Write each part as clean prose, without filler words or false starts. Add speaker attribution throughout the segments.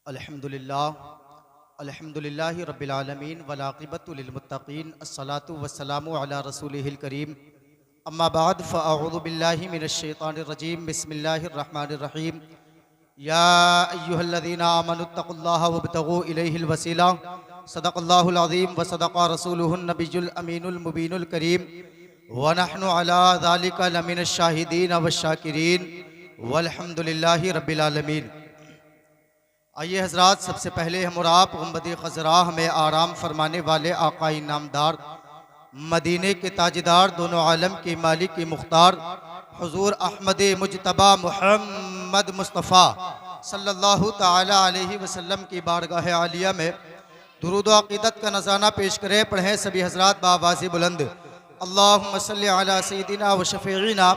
Speaker 1: अल्हम्दुलिल्लाहि रब्बिल आलमीन वल आक़िबतु लिल मुत्तक़ीन अस्सलातु वस्सलामु अला रसूलिहिल करीम अम्मा बाद फ़अऊज़ु बिल्लाहि मिनश शैतानिर रजीम बिस्मिल्लाहिर रहमानिर रहीम या अय्युहल्लज़ीना आमनुत्तक़ुल्लाहा वब्तग़ू इलैहिल वसीला सदक़ल्लाहुल अज़ीम व सदक़ा रसूलुहुन नबियुल अमीनुल मुबीनुल करीम व नहनु अला ज़ालिका लमिनश शाहिदीन वश्शाकिरीन वल्हम्दुलिल्लाहि रब्बिल आलमीन। आइए हज़रात, सबसे पहले हम और आप गुंबद ख़ज़राह में आराम फरमाने वाले आका इनामदार मदीने के ताजदार दोनों आलम के मालिक के मुख्तार हुज़ूर अहमद मुजतबा मुहम्मद मुस्तफ़ा सल्लल्लाहु ताला अलैहि वसल्लम की बारगाह आलिया में दुरूद व अक़ीदत का नज़ाना पेश करें। पढ़ें सभी हज़रात बावाज़े बुलंद, अल्लाहुम्मा सल्लि अला सय्यिदिना व शफ़ीइना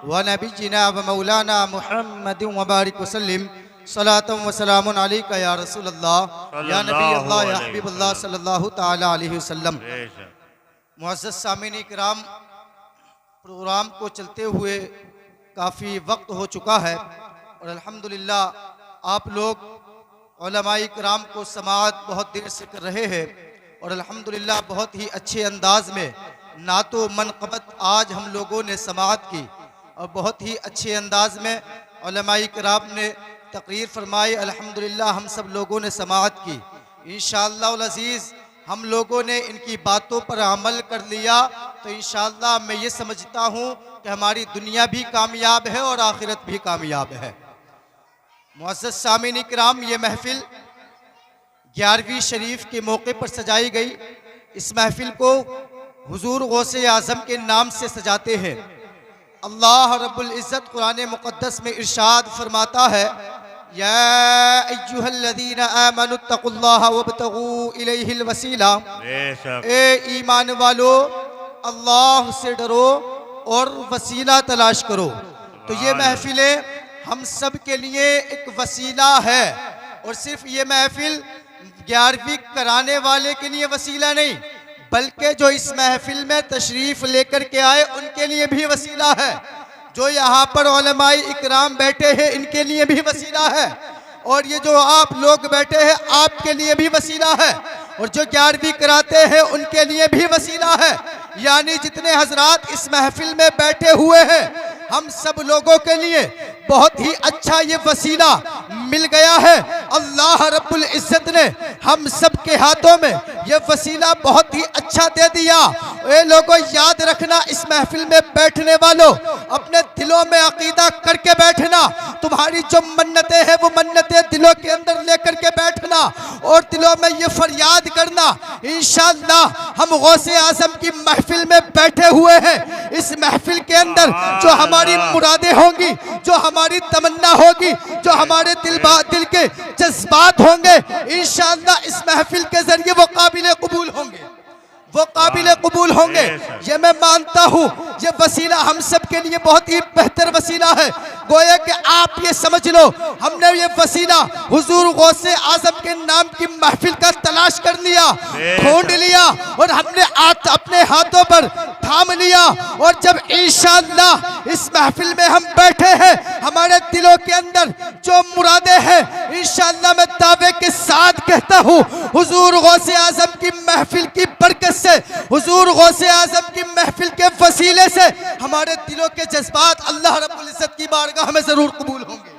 Speaker 1: व नबिय्यिना व मौलाना मुहम्मदिन व बारिक वसल्लिम सलातम व सलामुन अलैका या रसूल अल्लाह या नबी अल्लाह या हबीब अल्लाह सल्लल्लाहु ताला अलैहि वसल्लम। मुअज़्ज़ज़ सामीन इकराम, प्रोग्राम को चलते हुए काफ़ी वक्त हो चुका है और अल्हम्दुलिल्लाह आप लोग उलमाए इकराम को समाअत बहुत देर से कर रहे हैं और अल्हम्दुलिल्लाह बहुत ही अच्छे अंदाज में नातो मनक़बत आज हम लोगों ने समाअत की और बहुत ही अच्छे अंदाज में उलमाए इकराम ने तकरीर फरमाई। अल्हम्दुलिल्लाह हम सब लोगों ने समाअत की। इंशाअल्लाह अज़ीज़ हम लोगों ने इनकी बातों पर अमल कर लिया तो इंशाअल्लाह मैं ये समझता हूँ कि हमारी दुनिया भी कामयाब है और आखिरत भी कामयाब है। मुअज़्ज़ज़ सामीन इकराम, ये महफिल 11वीं शरीफ के मौके पर सजाई गई। इस महफिल को हुज़ूर गौसे आज़म के नाम से सजाते हैं। अल्लाह रब्बुल इज़्ज़त कुरान मुक़द्दस में इरशाद फरमाता है, या अय्युहल्लज़ीना आमनुत्तक़ुल्लाहा वब्तग़ू इलैहिल वसीला, ए ईमान वालो अल्लाह से डरो और वसीला तलाश करो। तो ये महफिलें हम सब के लिए एक वसीला है और सिर्फ ये महफिल 11वीं कराने वाले के लिए वसीला नहीं बल्कि जो इस महफिल में तशरीफ लेकर के आए उनके लिए भी वसीला है। जो यहाँ पर उलमाए इकराम बैठे हैं इनके लिए भी वसीला है और ये जो आप लोग बैठे हैं आपके लिए भी वसीला है और जो 11वीं कराते हैं उनके लिए भी वसीला है। यानी जितने हजरात इस महफिल में बैठे हुए हैं हम सब लोगों के लिए बहुत ही अच्छा ये वसीला मिल गया है। अल्लाह रब्बुल इज़्ज़त ने हम सब के हाथों में ये वसीला बहुत ही अच्छा दे दिया। ये लोगों याद रखना, इस महफिल में बैठने वालों अपने दिलों में अकीदा करके बैठना। तुम्हारी जो मन्नतें हैं वो मन्नतें दिलों के अंदर लेकर के बैठना और दिलों में ये फरियाद करना, इंशाअल्लाह हम गौसे आज़म की महफिल में बैठे हुए हैं। इस महफिल के अंदर जो हमारी मुरादें होंगी, जो हमारी तमन्ना होगी, जो हमारे दिल के जज्बात होंगे, इंशाअल्लाह इस महफिल के जरिए वो काबिल कबूल होंगे, वो काबिल कबूल होंगे। ये मैं मानता हूँ ये वसीला हम सब के लिए बहुत ही बेहतर वसीला है। गोया कि आप ये समझ लो हमने ये वसीला हुजूर गौसे आज़म के नाम की महफिल का तलाश कर लिया, ढूंढ लिया और हमने अपने हाथों पर थाम लिया और जब इंशाअल्लाह इस महफिल में हम बैठे हैं हमारे दिलों के अंदर जो मुरादें हैं इंशाअल्लाह मैं दावे के साथ कहता हूँ हुजूर गौसे आज़म की महफिल की बरकत से, हुजूर गौसे आज़म की महफिल के वसीले से हमारे दिलों के जज्बात अल्लाह रब्बुल इज़्ज़त की बारगाह में जरूर कबूल होंगे,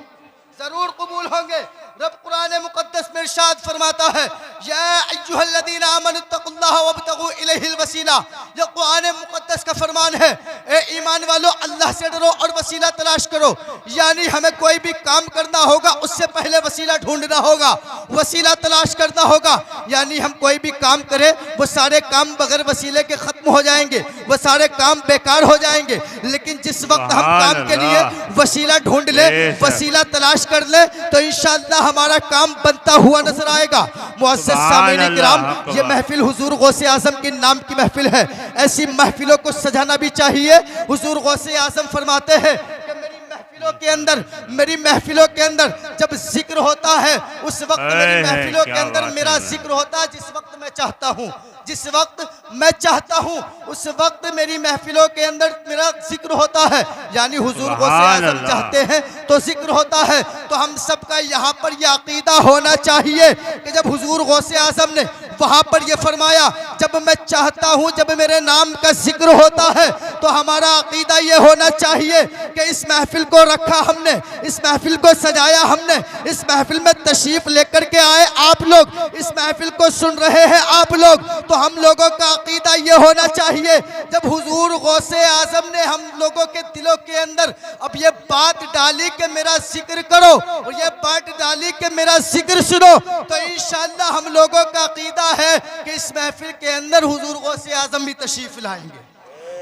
Speaker 1: जरूर कबूल होंगे। रब कुरान मुक़द्दस में इरशाद फरमाता है, या अय्युहल्लज़ीना आमनुत्तक़ुल्लाहा वब्तग़ू इलैहिल वसीला। ये कुरान मुक़द्दस का फरमान है, ए ईमान वालों अल्लाह से डरो और वसीला तलाश करो। यानी हमें कोई भी काम करना होगा उससे पहले वसीला ढूंढना होगा, वसीला तलाश करना होगा। यानी हम कोई भी काम करें वो सारे काम बगैर वसीले के खत्म हो जाएंगे, वो सारे काम बेकार हो जाएंगे। लेकिन जिस वक्त हम काम के लिए वसीला ढूंढ ले, वसीला तलाश कर ले तो इंशाअल्लाह हमारा काम बनता हुआ नजर आएगा। मुअज़्ज़ज़ सामीन इकराम, ये महफिल हुजूर गौसे आज़म के नाम की महफिल है। ऐसी महफिलों को सजाना भी चाहिए। हुजूर गौसे आज़म फरमाते हैं कि मेरी महफिल महफिलों के अंदर, मेरी महफिलों के अंदर जब जिक्र होता है उस वक्त मेरी महफिलों के अंदर मेरा जिक्र होता है जिस वक्त मैं चाहता हूँ, जिस वक्त मैं चाहता हूँ उस वक्त मेरी महफिलों के अंदर मेरा जिक्र होता है। यानी हुजूर गौसे आज़म चाहते हैं तो जिक्र होता है। तो हम सबका यहाँ पर यह अकीदा होना चाहिए कि जब हुजूर गौसे आज़म ने वहाँ पर यह फरमाया जब मैं चाहता हूँ, जब मेरे नाम का जिक्र होता है, तो हमारा अकीदा ये होना चाहिए कि इस महफिल को रखा हमने, इस महफिल को सजाया हमने, इस महफिल में तशरीफ लेकर के आए आप लोग, इस महफिल को सुन रहे हैं आप लोग, तो हम लोगों का अकीदा ये होना चाहिए जब हुजूर गौसे आज़म ने हम लोगों के दिलों के अंदर अब ये बात डाली कि मेरा जिक्र करो और ये बात डाली कि मेरा जिक्र सुनो, तो इंशाअल्लाह हम लोगों का अकीदा है कि इस महफिल के अंदर हुजूर गौसे आज़म भी तशरीफ लाएंगे,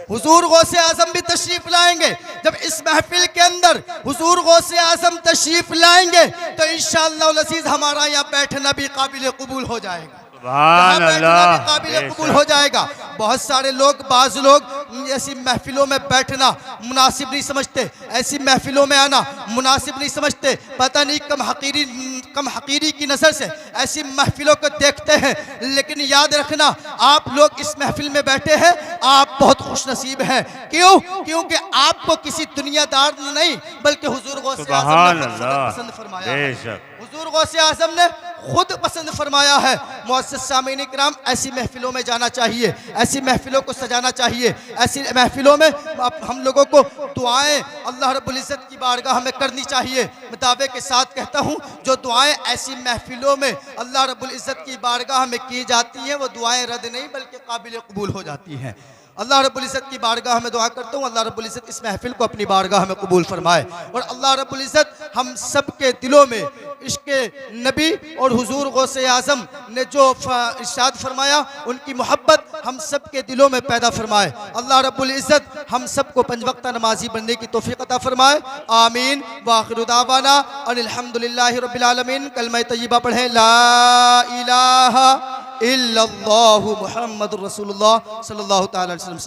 Speaker 1: हुजूर गौसे आज़म भी तशरीफ लाएंगे। जब इस महफिल के अंदर हुजूर गौसे आज़म तशरीफ लाएंगे तो इंशाअल्लाह अल अज़ीज़ हमारा यहाँ बैठना भी काबिल कबूल हो जाएगा, काबिल कबूल हो जाएगा। बहुत सारे लोग, बाज़ लोग ऐसी महफिलों में बैठना मुनासिब नहीं समझते, ऐसी महफिलों में आना मुनासिब नहीं समझते, पता नहीं कम हकीरी की नज़र से ऐसी महफिलों को देखते हैं। लेकिन याद रखना, आप लोग इस महफिल में बैठे हैं, आप बहुत खुश नसीब हैं। क्यों? क्योंकि आपको किसी दुनियादार नहीं बल्कि हुजूर गौसे आज़म ने पसंद फरमाया है, हुजूर गौसे आज़म ने खुद पसंद फरमाया है। मुअज़्ज़िज़ सामीन इकराम, ऐसी महफिलों में जाना चाहिए, ऐसी महफिलों को सजाना चाहिए, ऐसी महफिलों में हम लोगों को दुआएं अल्लाह रब्बुल इज़्ज़त की बारगाह में करनी चाहिए। मैं दावे के साथ कहता हूँ, जो दुआएं ऐसी महफिलों में अल्लाह रब्बुल इज़्ज़त की बारगाह में की जाती हैं वो दुआएं रद्द नहीं बल्कि काबिल कबूल हो जाती हैं। अल्लाह रब्बुल इज़्ज़त की बारगाह में दुआ करता हूँ, अल्लाह रब्बुल इज़्ज़त इस महफिल को अपनी बारगाह में कबूल फरमाए और अल्लाह रब्बुल इज़्ज़त हम सब के दिलों में इश्क़े नबी और हुजूर गौसे आज़म ने जो इरशाद फरमाया उनकी मोहब्बत हम सब के दिलों में पैदा फरमाए। अल्लाह रब्बुल इज़्ज़त हम सब को 5 वक्त नमाजी बनने की तौफीक अता फरमाए। आमीन व आखिरु दावाना अनिल हम्दुलिल्लाहि रब्बिल आलमीन। कलमा तय्यबा पढ़ें, ला इलाहा इल्लल्लाहु मुहम्मदुर रसूलुल्लाह सल्लल्लाहु तआला अलैहि वसल्लम।